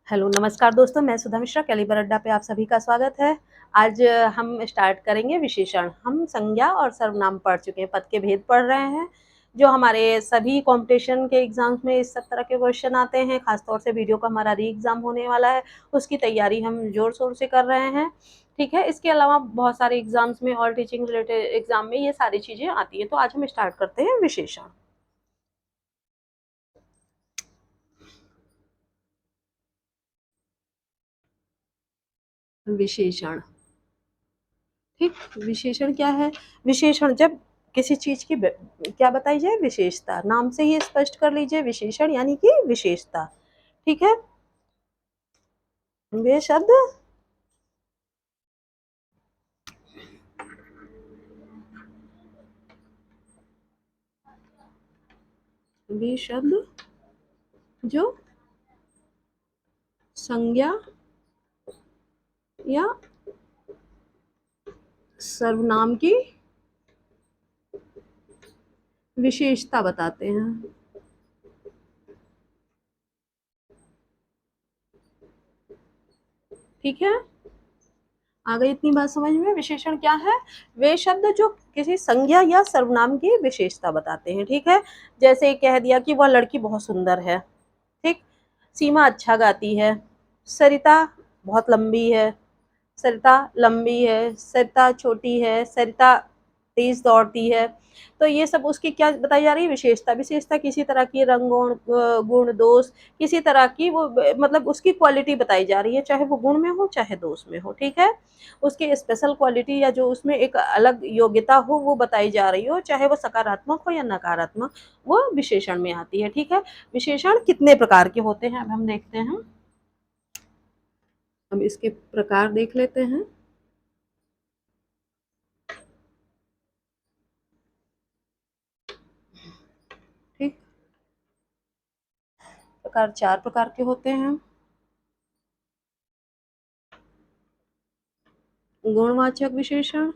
Hello, नमस्कार दोस्तों, मैं सुधा मिश्रा कैलिबर अड्डा पे आप सभी का स्वागत है। आज हम स्टार्ट करेंगे विशेषण। हम संज्ञा और सर्वनाम पढ़ चुके हैं, पद के भेद पढ़ रहे हैं। जो हमारे सभी कॉम्पिटिशन के एग्ज़ाम्स में इस सब तरह के क्वेश्चन आते हैं, ख़ास तौर से वीडियो का हमारा री एग्ज़ाम होने वाला है, उसकी तैयारी हम ज़ोर-शोर से कर रहे हैं, ठीक है? इसके अलावा बहुत सारे एग्ज़ाम्स में और टीचिंग रिलेटेड एग्ज़ाम में ये सारी चीज़ें आती हैं। तो आज हम स्टार्ट करते हैं विशेषण। विशेषण। ठीक, विशेषण क्या है? विशेषण जब किसी चीज़ की क्या बताई जाए? विशेषता। नाम से ही स्पष्ट कर लीजिए, विशेषण यानी कि विशेषता, ठीक है? वे शब्द वे शब्द जो संज्ञा या सर्वनाम की विशेषता बताते हैं। ठीक है? आ गई इतनी बात समझ में? विशेषण क्या है? वे शब्द जो किसी संज्ञा या सर्वनाम की विशेषता बताते हैं, ठीक है? जैसे कह दिया कि वह लड़की बहुत सुंदर है, ठीक? सीमा अच्छा गाती है, सरिता बहुत लंबी है, सरिता लंबी है, सरिता छोटी है, सरिता तेज दौड़ती है। तो ये सब उसकी क्या बताई जा रही है? विशेषता। विशेषता किसी तरह की रंग गुण दोष किसी तरह की वो मतलब उसकी क्वालिटी बताई जा रही है, चाहे वो गुण में हो चाहे दोष में हो, ठीक है? उसकी स्पेशल क्वालिटी या जो उसमें एक अलग योग्यता हो वो बताई जा रही हो, चाहे वो सकारात्मक हो या नकारात्मक, वो विशेषण में आती है, ठीक है? विशेषण कितने प्रकार के होते हैं अब हम देखते हैं। अब इसके प्रकार देख लेते हैं। ठीक, प्रकार 4 प्रकार के होते हैं। गुणवाचक विशेषण,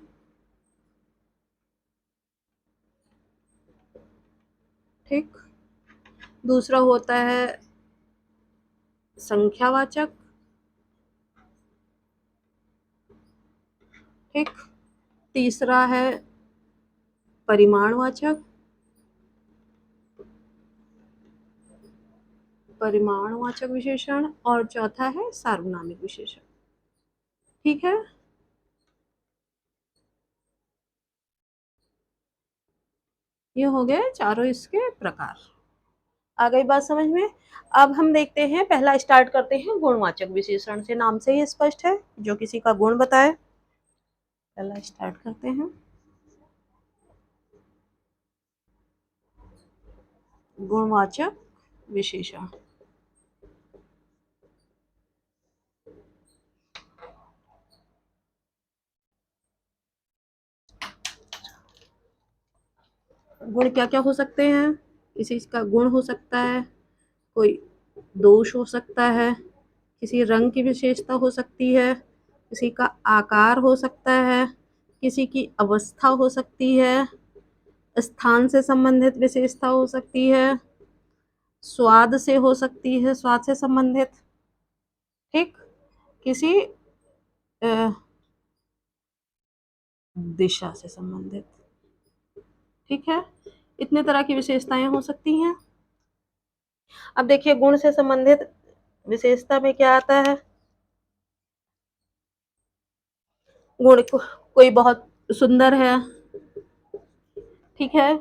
ठीक। दूसरा होता है संख्यावाचक, ठीक। तीसरा है परिमाणवाचक, परिमाणवाचक विशेषण और चौथा है सार्वनामिक विशेषण, ठीक है। ये हो गए चारों इसके प्रकार। आ गई बात समझ में? अब हम देखते हैं, पहला स्टार्ट करते हैं गुणवाचक विशेषण से। नाम से ही स्पष्ट है, जो किसी का गुण बताए। पहला स्टार्ट करते हैं गुणवाचक विशेषण। गुण क्या क्या हो सकते हैं? किसी का गुण हो सकता है, कोई दोष हो सकता है, किसी रंग की विशेषता हो सकती है, किसी का आकार हो सकता है, किसी की अवस्था हो सकती है, स्थान से संबंधित विशेषता हो सकती है, स्वाद से हो सकती है, स्वाद से संबंधित, ठीक। किसी दिशा से संबंधित, ठीक है। इतने तरह की विशेषताएं हो सकती हैं। अब देखिए, गुण से संबंधित विशेषता में क्या आता है? गुण कोई बहुत सुंदर है, ठीक है,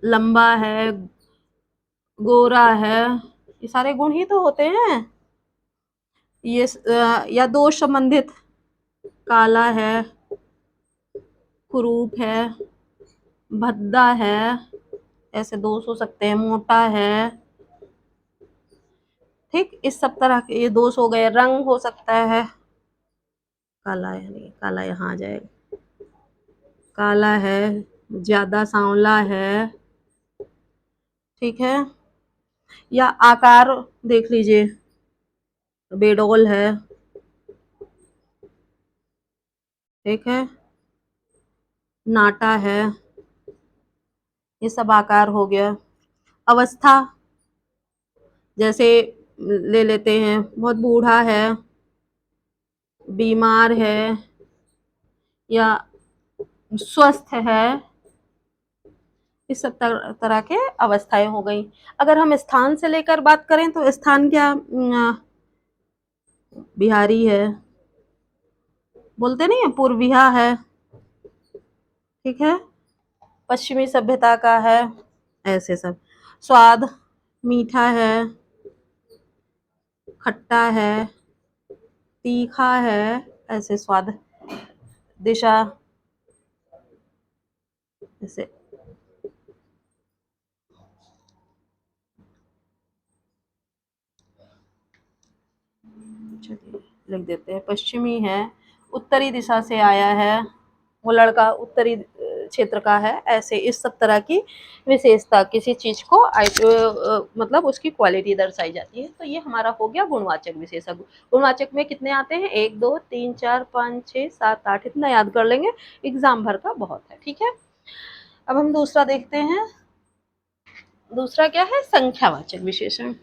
लंबा है, गोरा है, ये सारे गुण ही तो होते हैं। ये या दोष संबंधित, काला है, कुरूप है, भद्दा है, ऐसे दोष हो सकते हैं, मोटा है, ठीक। इस सब तरह के ये दोष हो गए। रंग हो सकता है, काला यानी काला यहाँ आ जाएगा, काला है, ज्यादा सांवला है, ठीक है। या आकार देख लीजिए, बेडौल है, ठीक है, नाटा है, ये सब आकार हो गया। अवस्था, जैसे ले लेते हैं, बहुत बूढ़ा है, बीमार है या स्वस्थ है, इस सब तरह के अवस्थाएं हो गई। अगर हम स्थान से लेकर बात करें तो स्थान क्या, बिहारी है, बोलते नहीं है, पूर्विया है, ठीक है, पश्चिमी सभ्यता का है, ऐसे सब। स्वाद, मीठा है, खट्टा है, तीखा है, ऐसे स्वाद। दिशा, ऐसे। चलिए लिख देते हैं, पश्चिमी है, उत्तरी दिशा से आया है, वो लड़का उत्तरी क्षेत्र का है, ऐसे इस सब तरह की विशेषता किसी चीज को मतलब उसकी क्वालिटी दर्शाई जाती है। तो ये हमारा हो गया गुणवाचक विशेषण। गुणवाचक में कितने आते हैं, 1 2 3 4 5 6 7 8, इतना याद कर लेंगे, एग्जाम भर का बहुत है, ठीक है। अब हम दूसरा देखते हैं। दूसरा क्या है, संख्यावाचक विशेषण।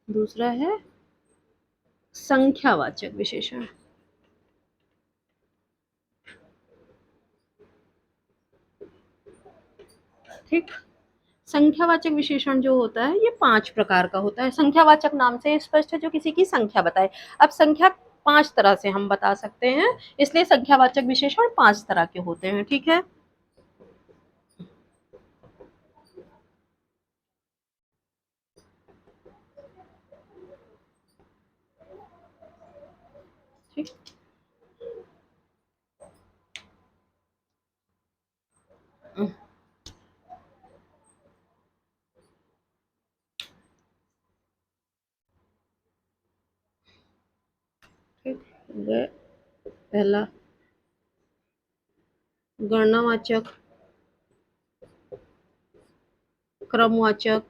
दूसरा है संख्यावाचक विशेषण, ठीक। संख्यावाचक विशेषण जो होता है ये 5 प्रकार का होता है। संख्यावाचक नाम से स्पष्ट है, जो किसी की संख्या बताए। अब संख्या 5 तरह से हम बता सकते हैं, इसलिए संख्यावाचक विशेषण 5 तरह के होते हैं, ठीक है। ठीक, ठीक। पहला गणनावाचक, क्रमवाचक,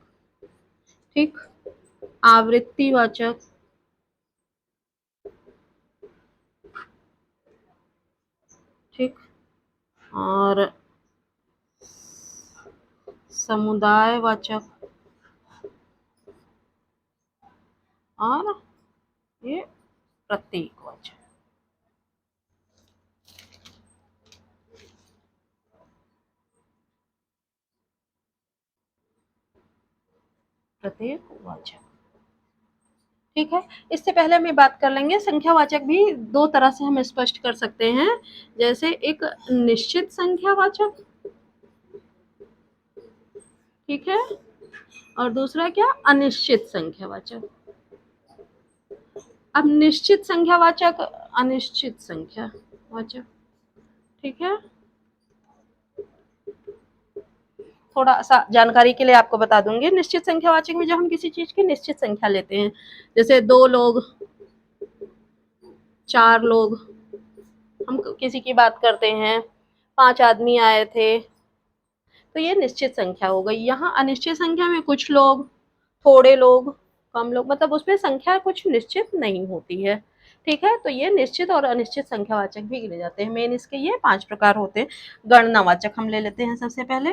ठीक, आवृत्तिवाचक, ठीक, और समुदायवाचक, और ये प्रतीकवाचक। प्रतीकवाचक, ठीक है। इससे पहले हम ये बात कर लेंगे, संख्यावाचक भी 2 तरह से हम स्पष्ट कर सकते हैं। जैसे एक निश्चित संख्यावाचक, ठीक है, और दूसरा क्या, अनिश्चित संख्यावाचक। अब निश्चित संख्यावाचक, अनिश्चित संख्यावाचक, ठीक है। थोड़ा सा जानकारी के लिए आपको बता दूंगी, निश्चित संख्यावाचक में जब हम किसी चीज की निश्चित संख्या लेते हैं, जैसे 2 लोग, 4 लोग, हम किसी की बात करते हैं, 5 आदमी आए थे, तो ये निश्चित संख्या हो गई। यहाँ अनिश्चित संख्या में कुछ लोग, थोड़े लोग, कम लोग, मतलब उसमें संख्या कुछ निश्चित नहीं होती है, ठीक है। तो ये निश्चित और अनिश्चित संख्यावाचक भी गिने जाते हैं। मेन इसके ये 5 प्रकार होते हैं। गणनावाचक हम ले लेते हैं सबसे पहले।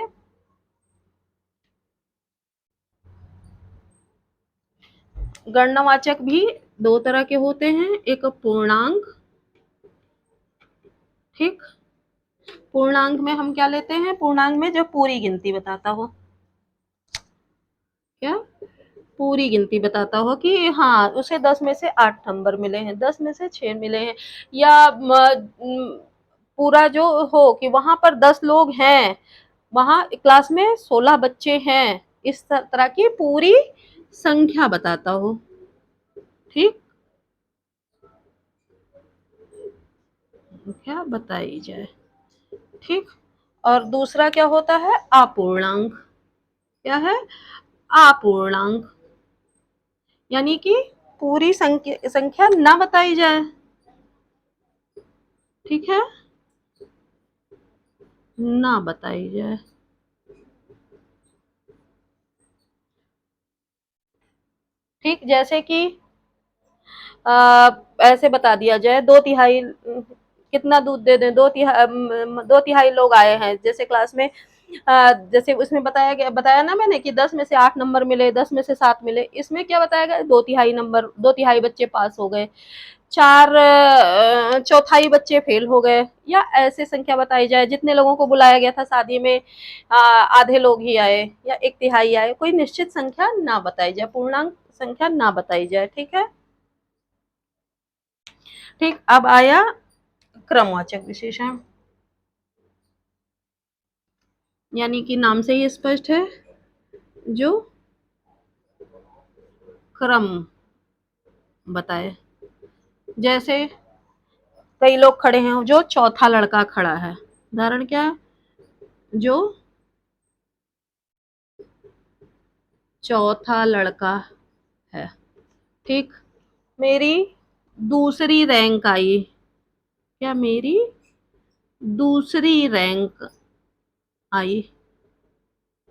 गणनावाचक भी 2 तरह के होते हैं, एक पूर्णांक, ठीक। पूर्णांक में हम क्या लेते हैं, पूर्णांक में जो पूरी गिनती बताता हो, क्या, पूरी गिनती बताता हो कि हाँ उसे 10 में से 8 नंबर मिले हैं, 10 में से 6 मिले हैं, या पूरा जो हो कि वहां पर 10 लोग हैं, वहां क्लास में 16 बच्चे हैं, इस तरह की पूरी संख्या बताता हो, ठीक, क्या बताई जाए, ठीक। और दूसरा क्या होता है, अपूर्णांक। क्या है, अपूर्णांक, यानी कि पूरी संख्या ना बताई जाए, ठीक है, ना बताई जाए, ठीक, जैसे कि ऐसे बता दिया जाए, 2/3 कितना दूध दे दें, 2/3 लोग आए हैं जैसे क्लास में, जैसे उसमें बताया ना मैंने कि 10 में से 8 नंबर मिले, 10 में से 7 मिले, इसमें क्या बताया गया, 2/3 बच्चे पास हो गए, 4/4 बच्चे फेल हो गए, या ऐसे संख्या बताई जाए, जितने लोगों को बुलाया गया था शादी में, आधे लोग ही आए या 1/3 आए, कोई निश्चित संख्या ना बताई जाए, पूर्णांक संख्या ना बताई जाए, ठीक है। ठीक, अब आया क्रमवाचक विशेषण, यानी कि नाम से ही स्पष्ट है, जो क्रम बताए। जैसे कई लोग खड़े हैं, जो चौथा लड़का खड़ा है, उदाहरण क्या है, जो चौथा लड़का है, ठीक। मेरी दूसरी रैंक आई, क्या मेरी दूसरी रैंक आई,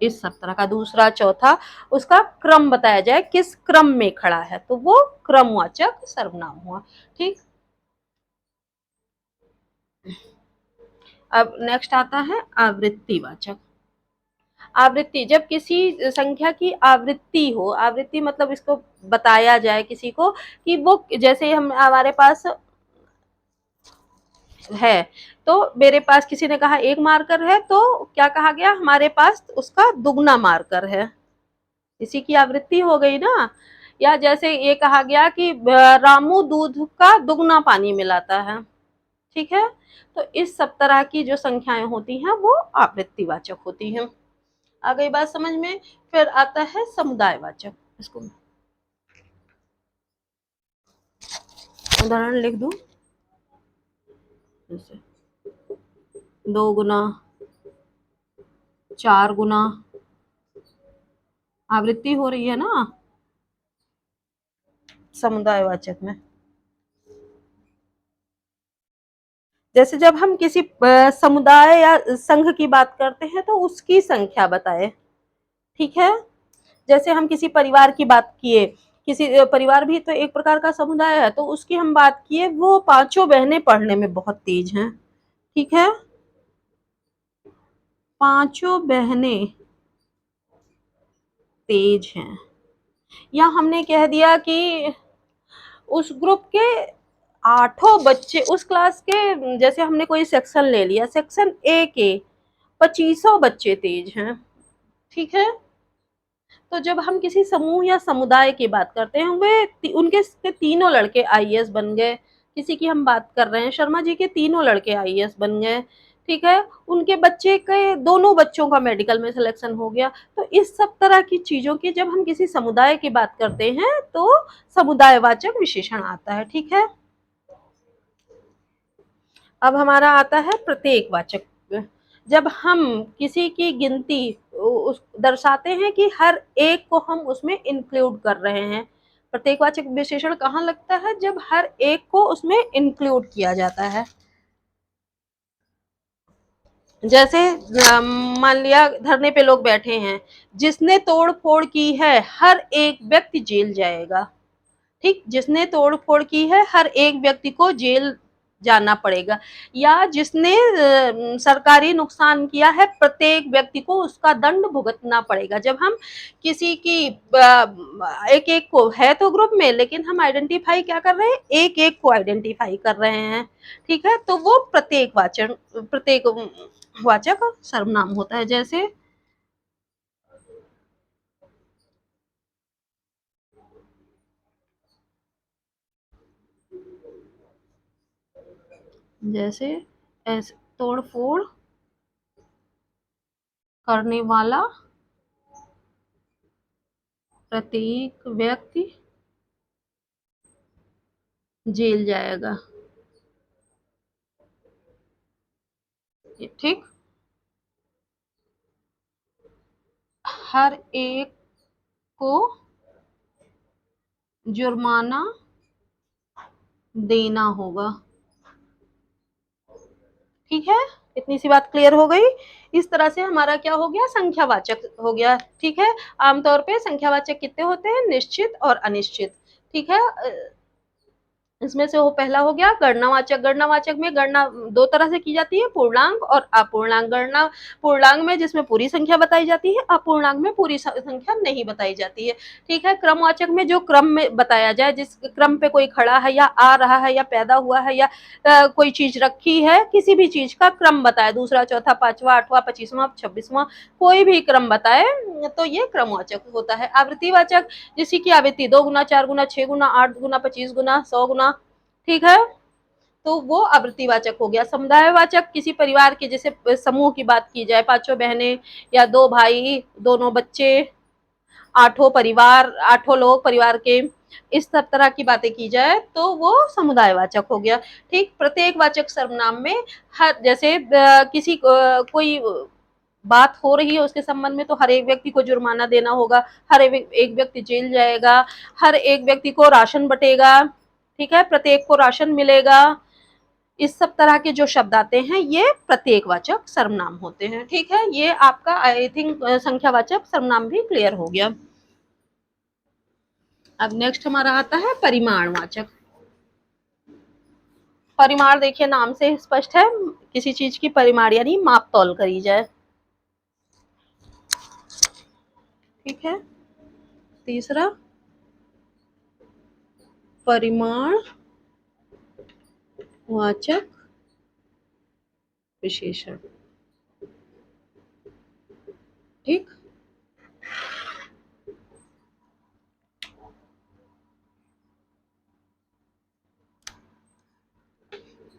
इस सप्ताह का दूसरा चौथा, उसका क्रम बताया जाए, किस क्रम में खड़ा है, तो वो क्रमवाचक सर्वनाम हुआ, ठीक। अब नेक्स्ट आता है आवृत्तिवाचक। आवृत्ति, जब किसी संख्या की आवृत्ति हो, आवृत्ति मतलब इसको बताया जाए किसी को कि वो, जैसे हम हमारे पास है, तो मेरे पास किसी ने कहा 1 मार्कर है, तो क्या कहा गया, हमारे पास उसका दुगना मार्कर है, इसी की आवृत्ति हो गई ना। या जैसे ये कहा गया कि रामू दूध का दुगना पानी मिलाता है, ठीक है। तो इस सब तरह की जो संख्याएं होती हैं वो आवृत्तिवाचक होती हैं। आ गई बात समझ में। फिर आता है समुदायवाचक, इसको उदाहरण लिख दूं, जैसे 2 गुना, 4 गुना, आवृत्ति हो रही है ना समुदायवाचक में। जैसे जब हम किसी समुदाय या संघ की बात करते हैं तो उसकी संख्या बताए, ठीक है। जैसे हम किसी परिवार की बात किए, किसी परिवार भी तो एक प्रकार का समुदाय है, तो उसकी हम बात किए, वो 5 बहनें पढ़ने में बहुत तेज हैं, ठीक है। 5 बहनें तेज हैं, या हमने कह दिया कि उस ग्रुप के 8 बच्चे, उस क्लास के, जैसे हमने कोई सेक्शन ले लिया, सेक्शन ए के 25 बच्चे तेज हैं, ठीक है। तो जब हम किसी समूह या समुदाय की बात करते हैं, वे उनके तीनों लड़के आईएएस बन गए, किसी की हम बात कर रहे हैं, शर्मा जी के तीनों लड़के आईएएस बन गए, ठीक है। उनके बच्चे के दोनों बच्चों का मेडिकल में सिलेक्शन हो गया। तो इस सब तरह की चीजों की जब हम किसी समुदाय की बात करते हैं तो समुदायवाचक विशेषण आता है, ठीक है। अब हमारा आता है प्रत्येकवाचक। जब हम किसी की गिनती दर्शाते हैं कि हर एक को हम उसमें इंक्लूड कर रहे हैं, प्रत्येकवाचक विशेषण कहाँ लगता है, जब हर एक को उसमें इंक्लूड किया जाता है। जैसे मान लिया धरने पे लोग बैठे हैं, जिसने तोड़ फोड़ की है हर एक व्यक्ति जेल जाएगा, ठीक। जिसने तोड़ फोड़ की है हर एक व्यक्ति को जेल जाना पड़ेगा, या जिसने सरकारी नुकसान किया है प्रत्येक व्यक्ति को उसका दंड भुगतना पड़ेगा। जब हम किसी की एक एक को है तो ग्रुप में, लेकिन हम आइडेंटिफाई क्या कर रहे हैं, एक एक को आइडेंटिफाई कर रहे हैं, ठीक है। तो वो प्रत्येक वाचक सर्वनाम होता है। जैसे ऐसे तोड़ फोड़ करने वाला प्रत्येक व्यक्ति जेल जाएगा, ठीक। हर एक को जुर्माना देना होगा, ठीक है। इतनी सी बात क्लियर हो गई। इस तरह से हमारा क्या हो गया, संख्यावाचक हो गया। ठीक है, आमतौर पे संख्यावाचक कितने होते हैं, निश्चित और अनिश्चित। ठीक है, इसमें से वो पहला हो गया गणनावाचक। गणनावाचक में गणना दो तरह से की जाती है, पूर्णांक और अपूर्णांक। गणना पूर्णांक में जिसमें पूरी संख्या बताई जाती है, अपूर्णांक में पूरी संख्या नहीं बताई जाती है। ठीक है, क्रमवाचक में जो क्रम में बताया जाए, जिस क्रम पे कोई खड़ा है या आ रहा है या पैदा हुआ है या कोई चीज रखी है, किसी भी चीज का क्रम बताए, दूसरा चौथा पांचवा आठवां 25वां 26वां, कोई भी क्रम बताए तो ये क्रमवाचक होता है। आवृत्तिवाचक, जिसकी की आवृत्ति 2 गुना 4 गुना 6 गुना 8 गुना 25 गुना 100 गुना, ठीक है, तो वो आवृत्तिवाचक हो गया। समुदायवाचक, किसी परिवार के, जैसे समूह की बात की जाए, पांचों बहनें या दो भाई, दोनों बच्चे, आठों परिवार, आठों लोग परिवार के, इस सब तरह की बातें की जाए तो वो समुदायवाचक हो गया। ठीक, प्रत्येकवाचक सर्वनाम में हर, जैसे किसी कोई बात हो रही है उसके संबंध में, तो हर एक व्यक्ति को जुर्माना देना होगा, हर एक व्यक्ति जेल जाएगा, हर एक व्यक्ति को राशन बटेगा, ठीक है, प्रत्येक को राशन मिलेगा, इस सब तरह के जो शब्द आते हैं ये प्रत्येकवाचक सर्वनाम होते हैं। ठीक है, ये आपका आई थिंक संख्यावाचक सर्वनाम भी क्लियर हो गया। अब नेक्स्ट हमारा आता है परिमाणवाचक। परिमाण देखिए नाम से स्पष्ट है, किसी चीज की परिमाण यानी माप तौल करी जाए। ठीक है, तीसरा परिमाण वाचक विशेषण। ठीक,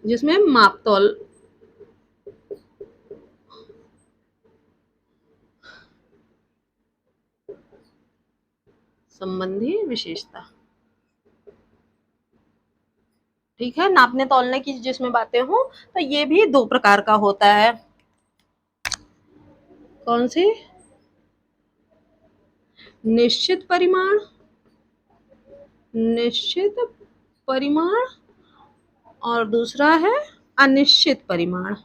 जिसमें माप तौल संबंधी विशेषता। ठीक है, नापने तौलने की जिसमें बातें हो, तो ये भी दो प्रकार का होता है। कौन सी, निश्चित परिमाण, निश्चित परिमाण, और दूसरा है अनिश्चित परिमाण।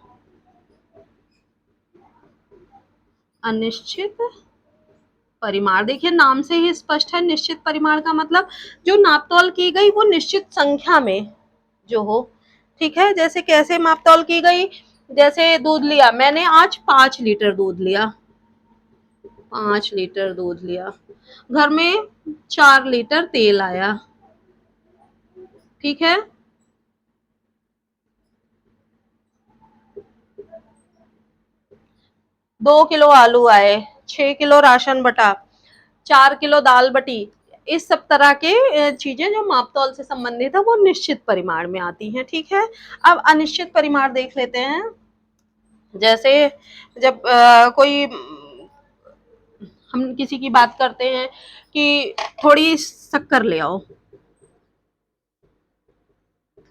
अनिश्चित परिमाण देखिए नाम से ही स्पष्ट है, निश्चित परिमाण का मतलब जो नापतौल की गई वो निश्चित संख्या में जो हो। ठीक है, जैसे कैसे मापतौल की गई, जैसे दूध लिया मैंने आज 5 लीटर दूध लिया, 5 लीटर दूध लिया, घर में 4 लीटर तेल आया। ठीक है, 2 किलो आलू आए, 6 किलो राशन बटा, 4 किलो दाल बटी, इस सब तरह के चीजें जो मापतौल से संबंधित है वो निश्चित परिमाण में आती हैं। ठीक है, अब अनिश्चित परिमाण देख लेते हैं। जैसे जब कोई हम किसी की बात करते हैं कि थोड़ी शक्कर ले आओ,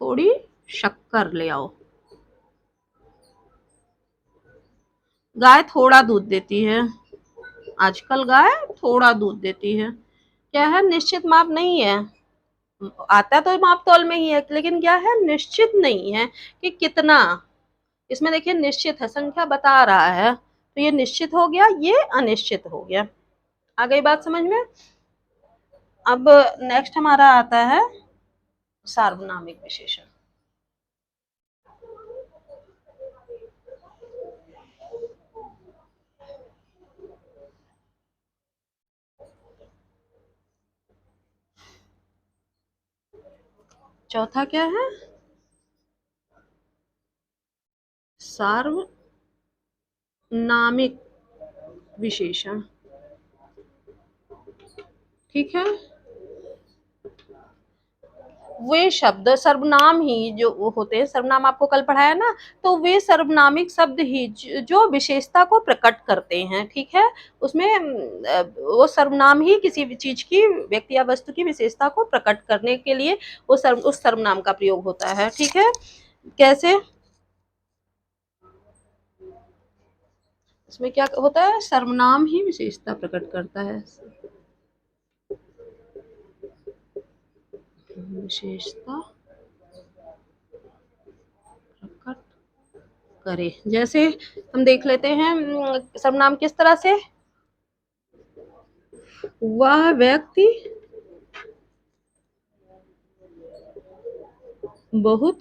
थोड़ी शक्कर ले आओ, गाय थोड़ा दूध देती है, आजकल गाय थोड़ा दूध देती है, क्या है, निश्चित माप नहीं है, आता तो माप तौल में ही है लेकिन क्या है, निश्चित नहीं है कि कितना। इसमें देखिए निश्चित है, संख्या बता रहा है, तो ये निश्चित हो गया, ये अनिश्चित हो गया। आ गई बात समझ में। अब नेक्स्ट हमारा आता है सार्वनामिक विशेषण। चौथा क्या है, सार्वनामिक विशेषण। ठीक है, वे शब्द सर्वनाम ही जो होते हैं, सर्वनाम आपको कल पढ़ाया ना, तो वे सर्वनामिक शब्द ही जो विशेषता को प्रकट करते हैं। ठीक है, उसमें वो सर्वनाम ही किसी भी चीज की, व्यक्ति या वस्तु की विशेषता को प्रकट करने के लिए वो उस सर्वनाम का प्रयोग होता है। ठीक है, कैसे, इसमें क्या होता है, सर्वनाम ही विशेषता प्रकट करता है, विशेषता प्रकट करे। जैसे हम देख लेते हैं सर्वनाम किस तरह से, वह व्यक्ति बहुत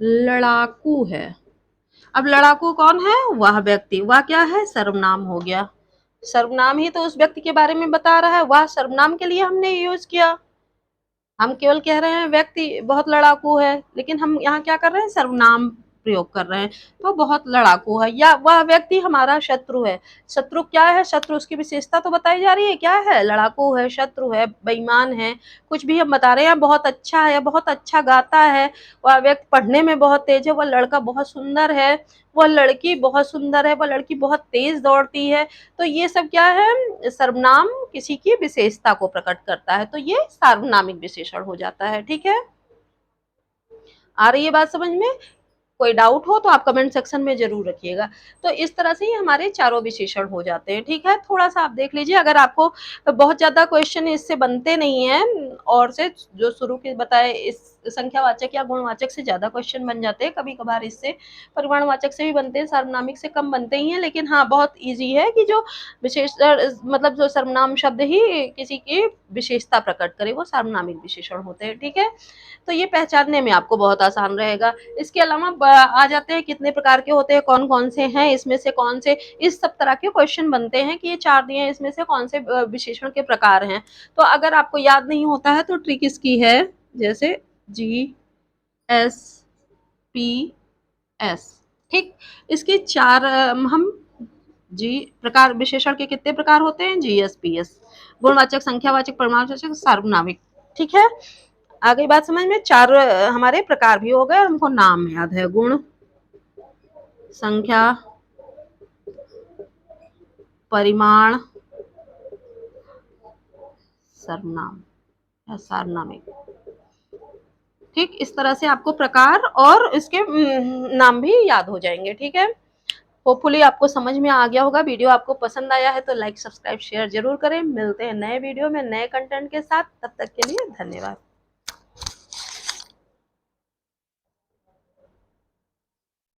लड़ाकू है। अब लड़ाकू कौन है, वह व्यक्ति, वह क्या है, सर्वनाम हो गया। सर्वनाम ही तो उस व्यक्ति के बारे में बता रहा है, वह सर्वनाम के लिए हमने यूज किया। हम केवल कह रहे हैं व्यक्ति बहुत लड़ाकू है, लेकिन हम यहाँ क्या कर रहे हैं, सर्वनाम प्रयोग कर रहे हैं। तो बहुत लड़ाकू है, या वह व्यक्ति हमारा शत्रु है। शत्रु क्या है, शत्रु उसकी विशेषता तो बताई जा रही है, क्या है, लड़ाकू है, शत्रु है, बेईमान है, कुछ भी हम बता रहे हैं। बहुत अच्छा है, बहुत अच्छा गाता है, वह व्यक्ति पढ़ने में बहुत तेज है, वह लड़का बहुत सुंदर है, वह लड़की बहुत सुंदर है, वह लड़की बहुत तेज दौड़ती है। तो ये सब क्या है, सर्वनाम किसी की विशेषता को प्रकट करता है, तो ये सार्वनामिक विशेषण हो जाता है। ठीक है, आ रही है बात समझ में? कोई डाउट हो तो आप कमेंट सेक्शन में जरूर रखिएगा। तो इस तरह से ही हमारे चारों विशेषण हो जाते हैं। ठीक है, थोड़ा सा आप देख लीजिए, अगर आपको बहुत ज्यादा क्वेश्चन इससे बनते नहीं है, और से जो शुरू के बताए इस संख्यावाचक या गुणवाचक से ज्यादा क्वेश्चन बन जाते हैं, कभी कभार इससे परिमाणवाचक से भी बनते हैं, सार्वनामिक से कम बनते ही हैं, लेकिन हाँ बहुत ईजी है कि जो विशेषण मतलब जो सर्वनाम शब्द ही किसी की विशेषता प्रकट करे, वो सार्वनामिक विशेषण होते हैं। ठीक है, तो ये पहचानने में आपको बहुत आसान रहेगा। इसके अलावा आ जाते हैं कितने प्रकार के होते हैं, कौन कौन से हैं, इसमें से कौन से, इस सब तरह के क्वेश्चन बनते हैं कि ये 4 दिए हैं, इसमें से कौन से विशेषण के प्रकार हैं। तो अगर आपको याद नहीं होता है तो ट्रिक इसकी है, जैसे जी एस पी एस। ठीक, इसके 4 हम जी प्रकार, विशेषण के कितने प्रकार होते हैं, जी एस पी एस, गुणवाचक, संख्यावाचक, परिमाणवाचक, सार्वनामिक। ठीक है, आ गई बात समझ में? 4 हमारे प्रकार भी हो गए, हमको नाम याद है, गुण, संख्या, परिमाण, सर्वनाम या सार्वनामिक। ठीक, इस तरह से आपको प्रकार और इसके नाम भी याद हो जाएंगे। ठीक है, होपफुली आपको समझ में आ गया होगा। वीडियो आपको पसंद आया है तो लाइक, सब्सक्राइब, शेयर जरूर करें। मिलते हैं नए वीडियो में नए कंटेंट के साथ, तब तक के लिए धन्यवाद।